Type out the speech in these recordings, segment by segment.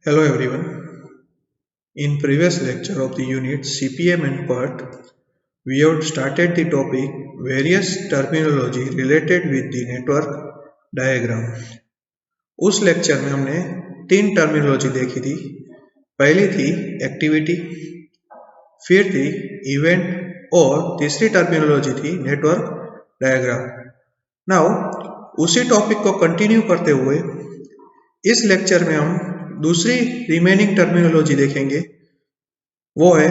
Hello everyone. In previous lecture of the unit CPM and PERT, we have started the topic various terminology related with the network diagram. उस lecture में हमने तीन terminology देखी थी। पहली थी activity, फिर थी इवेंट और तीसरी टर्मिनोलॉजी थी नेटवर्क डायग्राम। नाउ उसी टॉपिक को कंटिन्यू करते हुए इस लेक्चर में हम दूसरी रिमेनिंग टर्मिनोलॉजी देखेंगे, वो है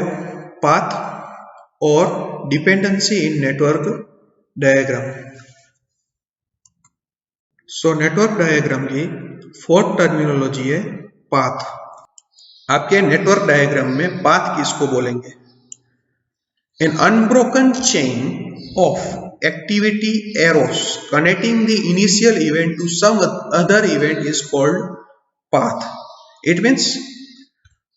पाथ और dependency in network diagram. So network diagram की फोर्थ टर्मिनोलॉजी है पाथ। आपके नेटवर्क डायग्राम में पाथ किसको बोलेंगे? An unbroken chain of activity arrows connecting the initial event to some other event is called path. It means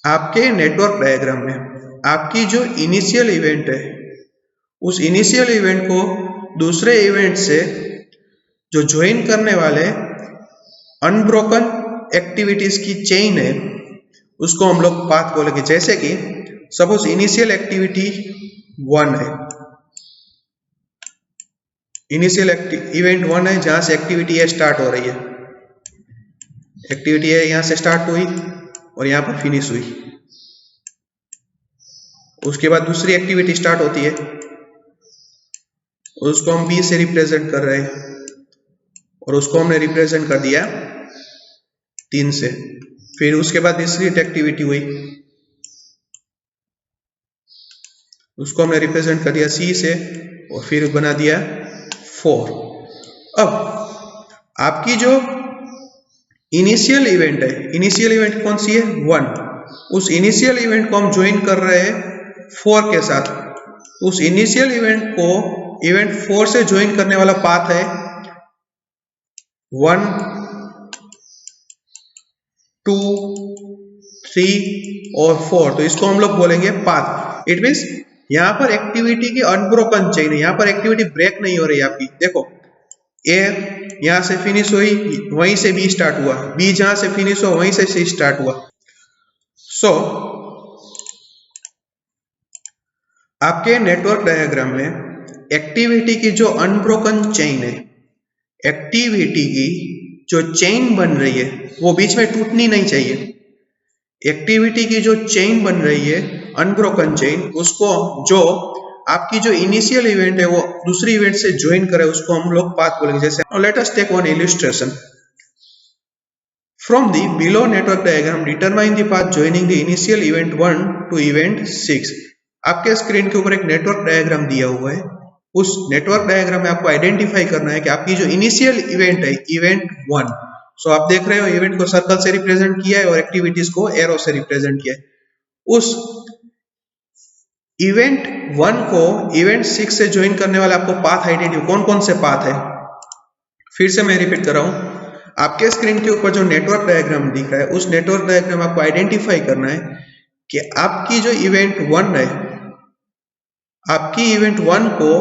आपके network diagram में आपकी जो इनिशियल इवेंट है, उस इनिशियल इवेंट को दूसरे इवेंट से जो ज्वाइन करने वाले अनब्रोकन एक्टिविटीज की चेन है, उसको हम लोग पाथ बोलेंगे। जैसे कि सपोज इनिशियल एक्टिविटी 1 है, इनिशियल इवेंट 1 है जहां से एक्टिविटी ए स्टार्ट हो रही है। एक्टिविटी ए यहां से स्टार्ट हुई और यहां पर फिनिश हुई। उसके बाद दूसरी एक्टिविटी स्टार्ट होती है, उसको हम बी से रिप्रेजेंट कर रहे हैं और उसको हमने रिप्रेजेंट कर दिया 3 से। फिर उसके बाद तीसरी एक्टिविटी हुई, उसको हमने रिप्रेजेंट कर दिया सी से और फिर बना दिया 4। अब आपकी जो इनिशियल इवेंट है, इनिशियल इवेंट कौन सी है? 1। उस इनिशियल इवेंट को हम ज्वाइन कर रहे हैं 4 के साथ। उस इनिशियल इवेंट को इवेंट 4 से ज्वाइन करने वाला पाथ है 1, 2, 3 और 4। तो इसको हम लोग बोलेंगे पाथ। इट मीन्स यहां पर एक्टिविटी की अनब्रोकन चेन है, यहां पर एक्टिविटी ब्रेक नहीं हो रही है आपकी। देखो ए यहां से फिनिश हुई, वहीं से बी स्टार्ट हुआ, बी जहां से फिनिश हुआ वहीं से सी स्टार्ट हुआ। सो आपके नेटवर्क डायग्राम में एक्टिविटी की जो अनब्रोकन चेन है, एक्टिविटी की जो चेन बन रही है वो बीच में टूटनी नहीं चाहिए। एक्टिविटी की जो चेन बन रही है अनब्रोकन चेन, उसको जो आपकी जो इनिशियल इवेंट है वो दूसरी इवेंट से ज्वाइन करे, उसको हम लोग पाथ बोलेंगे। जैसे let us take one illustration from the below network diagram, determine the path joining the initial event 1 to event 6। आपके स्क्रीन के ऊपर एक नेटवर्क डायग्राम दिया हुआ है। उस नेटवर्क डायग्राम में आपको आइडेंटिफाई करना है कि आपकी जो इनिशियल इवेंट है इवेंट 1। सो आप देख रहे हो इवेंट को सर्कल से रिप्रेजेंट किया है और एक्टिविटीज को एरो से रिप्रेजेंट किया है। उस इवेंट 1 को इवेंट 6 से ज्वाइन करने वाले आपको पाथ आइडेंटिफाई, कौन कौन से पाथ है। फिर से मैं रिपीट कर रहा हूं, आपके स्क्रीन के ऊपर जो नेटवर्क डायग्राम दिख रहा है, उस नेटवर्क डायग्राम आपको आइडेंटिफाई करना है कि आपकी जो इवेंट 1 है, आपकी इवेंट 1 को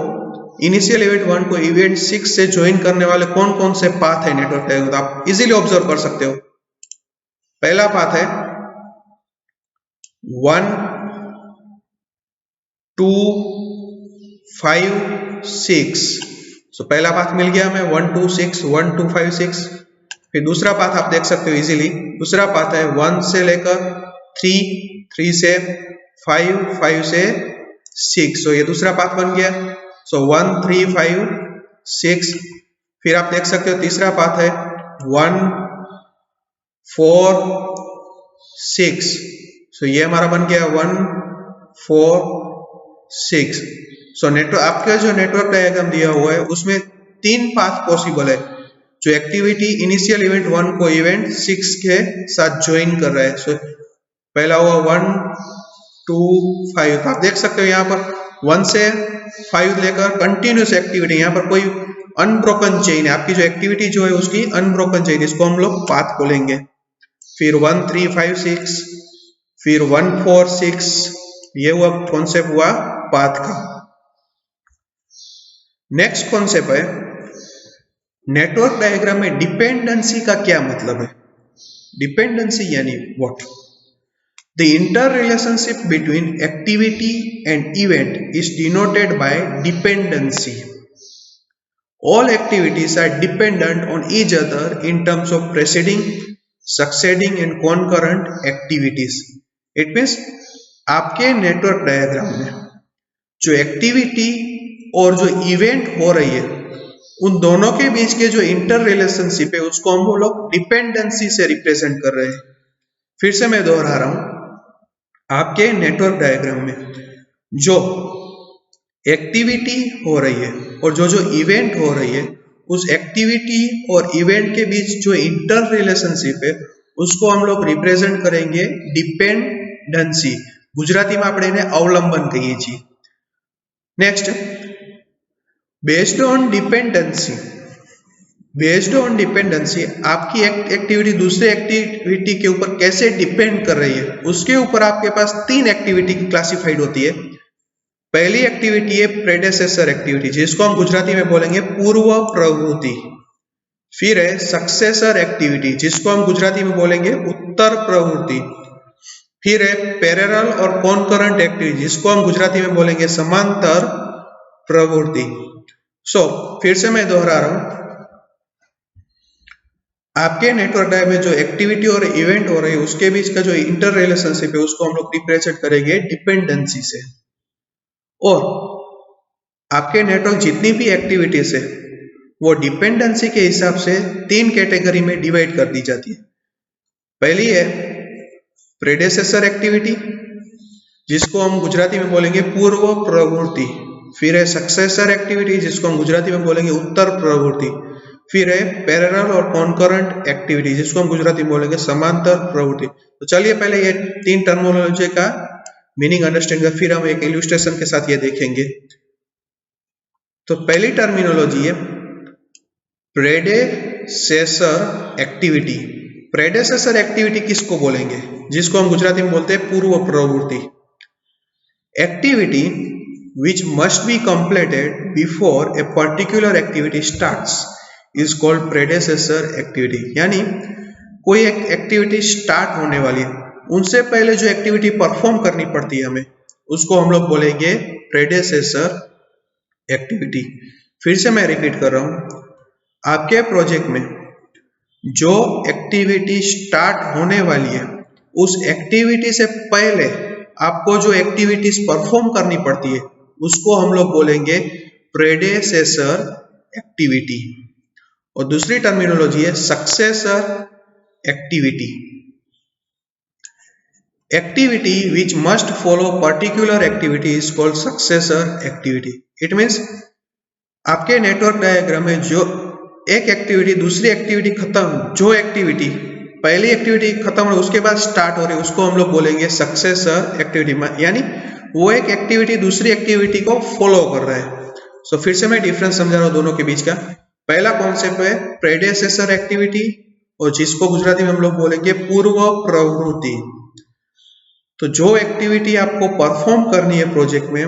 इनिशियल इवेंट 1 को इवेंट 6 से ज्वाइन करने वाले कौन कौन से पाथ है नेटवर्क डायग्राम। आप इजीली ऑब्जर्व कर सकते हो। पहला पाथ है 1, 2, 5, 6। सो पहला पाथ मिल गया हमें 1, 2, 6, 1, 2, 5, 6। फिर दूसरा पाथ आप देख सकते हो इजीली, दूसरा पाथ है 1 से लेकर 3, 3 से 5, 5 से 6। सो ये दूसरा पाथ बन गया। सो 1, 3, 5, 6। फिर आप देख सकते हो तीसरा पाथ है 1, 4, 6। सो ये हमारा बन गया 1, 4, 6। सो नेटवर्क आपका जो नेटवर्क डायग्राम दिया हुआ है उसमें 3 पाथ पॉसिबल है जो एक्टिविटी इनिशियल इवेंट 1 को इवेंट 6 के साथ ज्वाइन कर रहा है। सो पहला हुआ 1, 2, 5। तो आप देख सकते हो यहाँ पर 1 से 5 लेकर कंटिन्यूस एक्टिविटी, यहाँ पर कोई अनब्रोकन चेन है। आपकी जो एक्टिविटी जो है उसकी अनब्रोकन चेन, इसको हम लोग पाथ बोलेंगे। फिर 1, 3, 5, 6, फिर 1, 4, 6। ये हुआ कॉन्सेप्ट हुआ पाथ का। नेक्स्ट कॉन्सेप्ट है नेटवर्क डायग्राम में डिपेंडेंसी का क्या मतलब है। डिपेंडेंसी यानी what? The interrelationship between activity and event is denoted by dependency. All activities are dependent on each other in terms of preceding, succeeding and concurrent activities. It means आपके network diagram में जो activity और जो event हो रही है उन दोनों के बीच के जो इंटर रिलेशनशिप है उसको हम लोग डिपेंडेंसी से रिप्रेजेंट कर रहे हैं। फिर से मैं दोहरा रहा हूं, आपके नेटवर्क डायग्राम में जो एक्टिविटी हो रही है और जो इवेंट हो रही है उस एक्टिविटी और इवेंट के बीच जो इंटर रिलेशनशिप है उसको हम लोग रिप्रेजेंट करेंगे डिपेंडेंसी। गुजराती में આપણે એને અવલંબન કહીએ છીએ। नेक्स्ट, बेस्ड ऑन डिपेंडेंसी आपकी एक्टिविटी दूसरे एक्टिविटी के ऊपर कैसे डिपेंड कर रही है उसके ऊपर आपके पास 3 एक्टिविटी क्लासिफाइड होती है। पहली एक्टिविटी है प्रेडेसेसर एक्टिविटी जिसको हम गुजराती में बोलेंगे पूर्व प्रवृत्ति। फिर है सक्सेसर एक्टिविटी जिसको हम गुजराती में बोलेंगे उत्तर प्रवृत्ति। फिर है पैरेलल और कॉन्करेंट एक्टिविटी जिसको हम गुजराती में बोलेंगे समांतर प्रवृत्ति। फिर से मैं दोहरा रहा हूं, आपके नेटवर्क डायग्राम में जो एक्टिविटी और इवेंट हो रही है उसके बीच का जो इंटर रिलेशनशिप है उसको हम लोग रिप्रेजेंट करेंगे डिपेंडेंसी से। और आपके नेटवर्क जितनी भी एक्टिविटीज है वो डिपेंडेंसी के हिसाब से 3 कैटेगरी में डिवाइड कर दी जाती है। पहली है प्रेडेसेसर एक्टिविटी जिसको हम गुजराती में बोलेंगे पूर्व प्रवृत्ति। फिर है सक्सेसर एक्टिविटी जिसको हम गुजराती में बोलेंगे उत्तर प्रवृत्ति। फिर है पैरेलल और कॉन्करेंट एक्टिविटी जिसको हम गुजराती में बोलेंगे समांतर प्रवृत्ति। तो चलिए पहले ये 3 टर्मिनोलॉजी का मीनिंग अंडरस्टैंड कर फिर हम एक इलस्ट्रेशन के साथ ये देखेंगे। तो पहली टर्मिनोलॉजी है प्रेडेसेसर एक्टिविटी। प्रेडेसेसर एक्टिविटी किसको बोलेंगे? जिसको हम गुजराती में बोलते हैं पूर्व प्रवृत्ति। Activity which must be completed before a particular activity starts is called predecessor activity। यानी कोई एक एक्टिविटी स्टार्ट होने वाली है उनसे पहले जो एक्टिविटी परफॉर्म करनी पड़ती है हमें उसको हम लोग बोलेंगे प्रेडेसेसर एक्टिविटी। फिर से मैं रिपीट कर रहा हूं, आपके प्रोजेक्ट में जो एक्टिविटी स्टार्ट होने वाली है उस एक्टिविटी से पहले आपको जो एक्टिविटीज परफॉर्म करनी पड़ती है उसको हम लोग बोलेंगे प्रेडेसेसर एक्टिविटी। और दूसरी टर्मिनोलॉजी है successor activity. Activity which must follow particular activity is called successor activity. It means आपके नेटवर्क डायग्राम में जो एक एक्टिविटी दूसरी एक्टिविटी खत्म, जो एक्टिविटी पहली एक्टिविटी खत्म हो उसके बाद स्टार्ट हो रही है उसको हम लोग बोलेंगे सक्सेसर एक्टिविटी। यानी वो एक एक्टिविटी दूसरी एक्टिविटी को फॉलो कर रहा है। फिर से मैं डिफरेंस समझा रहा हूं दोनों के बीच का। पहला कॉन्सेप्ट है प्रेडेसेसर एक्टिविटी और जिसको गुजराती में हम लोग बोलेंगे पूर्व प्रवृत्ति। तो जो एक्टिविटी आपको परफॉर्म करनी है प्रोजेक्ट में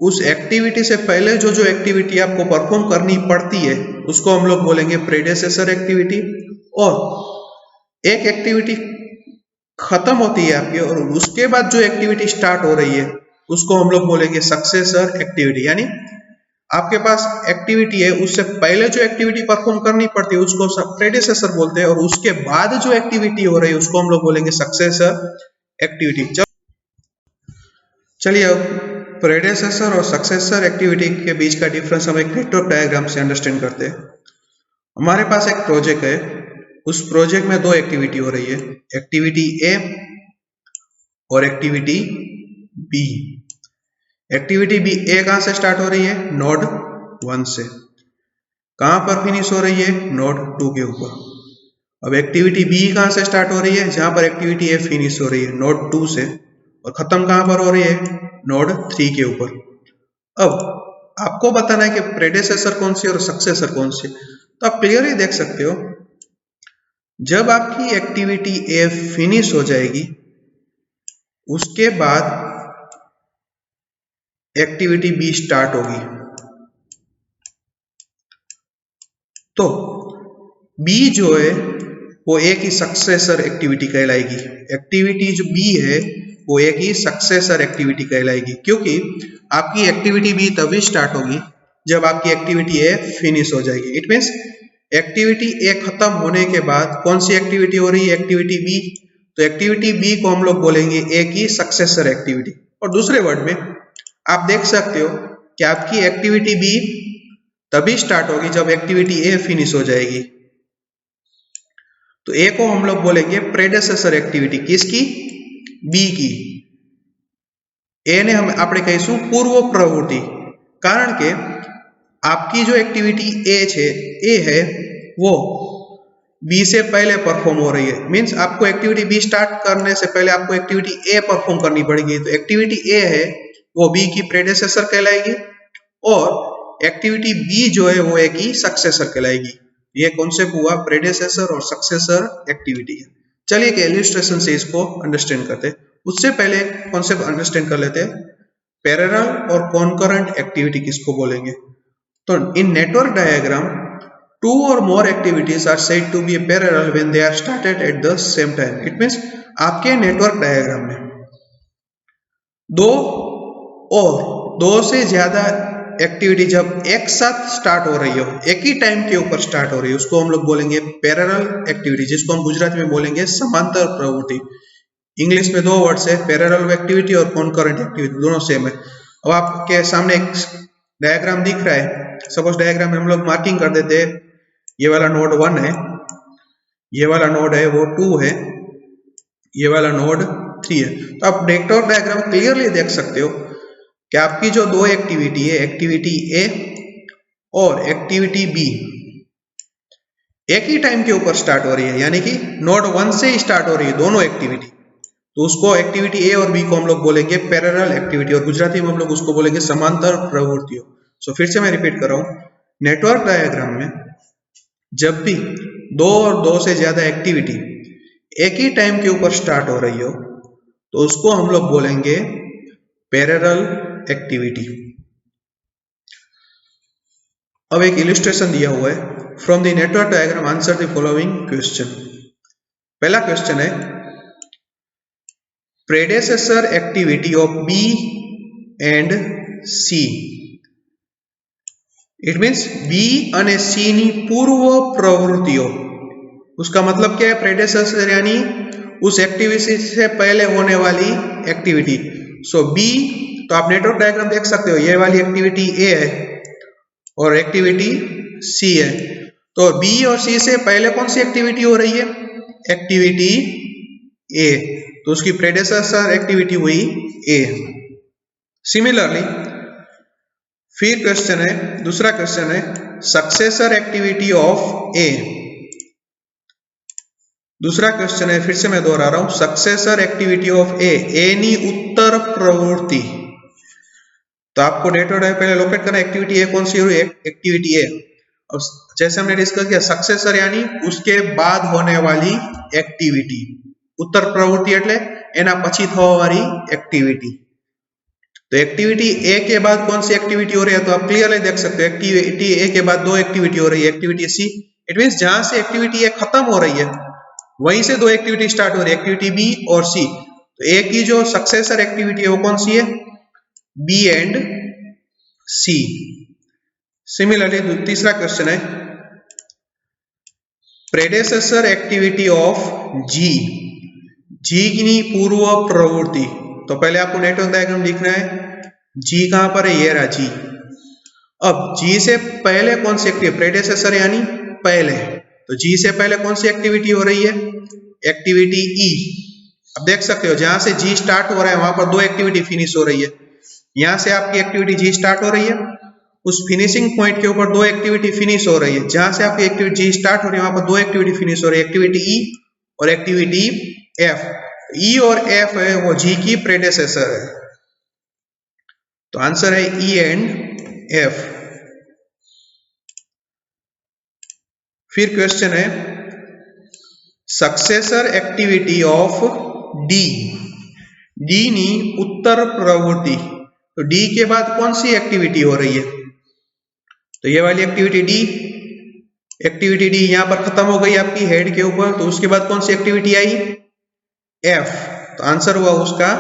उस एक्टिविटी से पहले जो एक्टिविटी आपको परफॉर्म करनी पड़ती है उसको हम लोग बोलेंगे प्रेडेसेसर एक्टिविटी। और एक एक्टिविटी खत्म होती है आपकी और उसके बाद जो एक्टिविटी स्टार्ट हो रही है उसको हम लोग बोलेंगे सक्सेसर एक्टिविटी। यानी आपके पास एक्टिविटी है उससे पहले जो एक्टिविटी परफॉर्म करनी पड़ती है उसको प्रेडेसेसर बोलते हैं और उसके बाद जो एक्टिविटी हो रही है उसको हम लोग बोलेंगे सक्सेसर एक्टिविटी। चलिए अब प्रेडेसेसर और सक्सेसर एक्टिविटी के बीच का डिफरेंस हम एक नेटवर्क डायग्राम से अंडरस्टैंड करते हैं। हमारे पास एक प्रोजेक्ट है, उस प्रोजेक्ट में 2 एक्टिविटी हो रही है, एक्टिविटी ए और एक्टिविटी बी। एक्टिविटी बी ए कहां से स्टार्ट हो रही है? नोड 1 से। कहां पर फिनिश हो रही है? नोड 2 के ऊपर। अब एक्टिविटी बी कहां से स्टार्ट हो रही है? जहां पर एक्टिविटी ए फिनिश हो रही है नोड 2 से, और खत्म कहां पर हो रही है? नोड 3 के ऊपर। अब आपको बताना है कि प्रेडेसेसर कौन सी और सक्सेसर कौन सी। तो आप क्लियरली देख सकते हो जब आपकी एक्टिविटी ए फिनिश हो जाएगी उसके बाद एक्टिविटी बी स्टार्ट होगी। तो बी जो है वो ए की सक्सेसर एक्टिविटी कहलाएगी। एक्टिविटी जो बी है वो ए की सक्सेसर एक्टिविटी कहलाएगी, क्योंकि आपकी एक्टिविटी बी तभी स्टार्ट होगी जब आपकी एक्टिविटी ए फिनिश हो जाएगी। इट मीन्स एक्टिविटी ए खत्म होने के बाद कौन सी एक्टिविटी हो रही है? Activity B. तो एक्टिविटी बी को हम लोग बोलेंगे ए की सक्सेसर एक्टिविटी। और दूसरे वर्ड में आप देख सकते हो कि आपकी एक्टिविटी बी तभी स्टार्ट होगी जब एक्टिविटी ए फिनिश हो जाएगी। तो ए को हम लोग बोलेंगे प्रेडेसेसर एक्टिविटी। किसकी? बी की। ए ने हम આપણે કહીશું પૂર્વ પ્રવૃત્તિ, કારણ કે आपकी जो एक्टिविटी ए है वो बी से पहले परफॉर्म हो रही है। मीन्स आपको एक्टिविटी बी स्टार्ट करने से पहले आपको एक्टिविटी ए परफॉर्म करनी पड़ेगी। तो एक्टिविटी ए है वो बी की प्रेडेसेसर कहलाएगी और एक्टिविटी बी जो है वो ए की सक्सेसर कहलाएगी। ये कॉन्सेप्ट हुआ प्रेडेसेसर और सक्सेसर एक्टिविटी। चलिए एक इलस्ट्रेशन से इसको अंडरस्टैंड करते हैं। उससे पहले कॉन्सेप्ट अंडरस्टैंड कर लेते हैं, पैरेलल और कॉन्करेंट एक्टिविटी किसको बोलेंगे। तो in network diagram two or more activities are said to be parallel when they are started at the same time. It means आपके नेटवर्क डायग्राम में दो से ज्यादा एक्टिविटी जब एक साथ स्टार्ट हो रही हो, एक ही टाइम के ऊपर स्टार्ट हो रही है, उसको हम लोग बोलेंगे पैरेलल एक्टिविटी, जिसको हम गुजराती में बोलेंगे समांतर प्रवृत्ति। इंग्लिश में दो वर्ड्स है, पैरेलल एक्टिविटी और कॉन्करेंट एक्टिविटी, दोनों सेम है। अब आपके सामने एक डायग्राम दिख रहा है। सपोज डायग्राम में हम लोग मार्किंग कर देते हैं, ये वाला नोड 1 है, ये वाला नोड है वो 2 है, ये वाला नोड 3 है। तो आप नेटवर्क डायग्राम क्लियरली देख सकते हो कि आपकी जो दो एक्टिविटी है, एक्टिविटी ए और एक्टिविटी बी, एक ही टाइम के ऊपर स्टार्ट हो रही है, यानी कि नोड 1 से ही स्टार्ट हो रही है दोनों एक्टिविटी। तो उसको एक्टिविटी ए और बी को हम लोग बोलेंगे पैरेलल एक्टिविटी और गुजराती में हम लोग उसको बोलेंगे समांतर प्रवृत्तियों। सो फिर से मैं रिपीट कर रहा हूं, नेटवर्क डायग्राम में जब भी दो और दो से ज्यादा एक्टिविटी एक ही टाइम के ऊपर स्टार्ट हो रही हो तो उसको हम लोग बोलेंगे पैरेलल एक्टिविटी। अब एक इलस्ट्रेशन दिया हुआ है, from the network diagram answer the following question. पहला क्वेश्चन है, predecessor activity of B and C. It means B અને सी ની પૂર્વ પ્રવૃત્તિઓ। उसका मतलब क्या है? प्रेडेसेसर यानी उस एक्टिविटी से पहले होने वाली एक्टिविटी। सो बी, तो आप नेटवर्क डायग्राम देख सकते हो, ये वाली एक्टिविटी ए है और एक्टिविटी सी है। तो बी और सी से पहले कौन सी एक्टिविटी हो रही है? एक्टिविटी ए, तो उसकी प्रेडेसेसर एक्टिविटी हुई ए। सिमिलरली फिर क्वेश्चन है, दूसरा क्वेश्चन है, सक्सेसर एक्टिविटी ऑफ ए। दूसरा क्वेश्चन है, फिर से मैं दोहरा रहा हूं, सक्सेसर एक्टिविटी ऑफ ए नी उत्तर प्रवृत्ति। तो आपको डेटा पहले लोकेट करना, एक्टिविटी ए कौन सी हो रही है? एक्टिविटी ए। और जैसे हमने डिस्कस किया, सक्सेसर यानी उसके बाद होने वाली एक्टिविटी, उत्तर प्रवृत्ति એટલે એના પછી થવાવાળી एक्टिविटी। तो एक्टिविटी ए के बाद कौन सी एक्टिविटी हो रही है? तो आप क्लियरली देख सकते हो, एक्टिविटी ए के बाद दो एक्टिविटी हो रही है, एक्टिविटी सी। इट मींस जहां से एक्टिविटी ए खत्म हो रही है वहीं से दो एक्टिविटी स्टार्ट हो रही है, एक्टिविटी बी और सी। तो ए की जो सक्सेसर एक्टिविटी है वो कौन सी है? B and C. सिमिलरली तीसरा क्वेश्चन है, प्रेडेसेसर एक्टिविटी ऑफ जी। जी की पूर्व प्रवृत्ति। तो पहले आपको नेटवर्क डायग्राम लिखना है, जी कहां पर है? ये रहा जी। अब जी से पहले कौन सी एक्टिविटी? प्रेडेसेसर यानी पहले। तो जी से पहले कौन सी एक्टिविटी हो रही है? एक्टिविटी ई। अब देख सकते हो जहां से जी स्टार्ट हो रहा है वहां पर दो एक्टिविटी फिनिश हो रही है। यहां से आपकी एक्टिविटी जी स्टार्ट हो रही है, उस फिनिशिंग पॉइंट के ऊपर दो एक्टिविटी फिनिश हो रही है। जहां से आपकी एक्टिविटी जी स्टार्ट हो रही है वहां पर दो एक्टिविटी फिनिश हो रही है, एक्टिविटी ई और एक्टिविटी एफ। ई और एफ है वो जी की प्रेडेसेसर है। तो आंसर है ई एंड एफ। फिर क्वेश्चन है, successor activity of D. D नी उत्तर प्रवृत्ति। तो डी के बाद कौन सी एक्टिविटी हो रही है? तो ये वाली एक्टिविटी डी। एक्टिविटी डी यहाँ पर खत्म हो गई आपकी हेड के ऊपर, तो उसके बाद कौन सी एक्टिविटी आई? एफ। तो आंसर हुआ उसका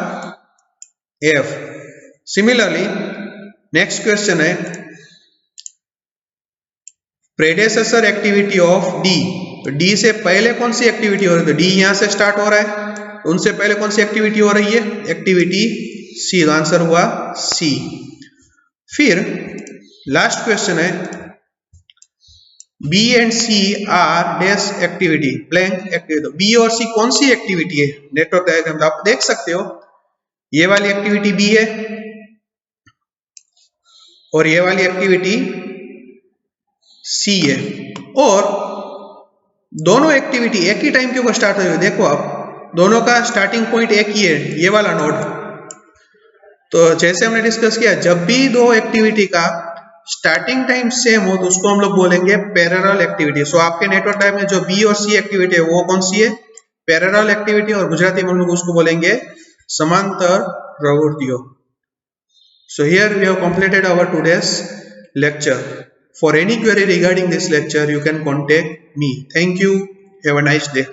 एफ। सिमिलरली नेक्स्ट क्वेश्चन है प्रेडेसेसर एक्टिविटी ऑफ डी। तो डी से पहले कौन सी एक्टिविटी हो रही है? तो डी यहां से स्टार्ट हो रहा है, तो उनसे पहले कौन सी एक्टिविटी हो रही है? एक्टिविटी सी। आंसर हुआ सी। फिर लास्ट क्वेश्चन है B and C are dash activity blank activity. तो बी और सी कौन सी एक्टिविटी है? नेटवर्क डायग्राम आप देख सकते हो, ये वाली एक्टिविटी बी है और ये वाली एक्टिविटी सी है, और दोनों एक्टिविटी एक ही टाइम के ऊपर स्टार्ट हो रही है। देखो आप दोनों का स्टार्टिंग पॉइंट एक ही है, ये वाला नोड। तो जैसे हमने डिस्कस किया, जब भी दो एक्टिविटी का स्टार्टिंग टाइम सेम हो तो उसको हम लोग बोलेंगे पैरेलल एक्टिविटी। सो आपके नेटवर्क टाइप में जो बी और सी एक्टिविटी है वो कौन सी है? पैरेलल एक्टिविटी, और गुजराती में हम लोग उसको बोलेंगे समांतर प्रवृत्तियों। So here we have completed our today's lecture. For any query regarding this lecture, you can contact me. Thank you. Have a nice day.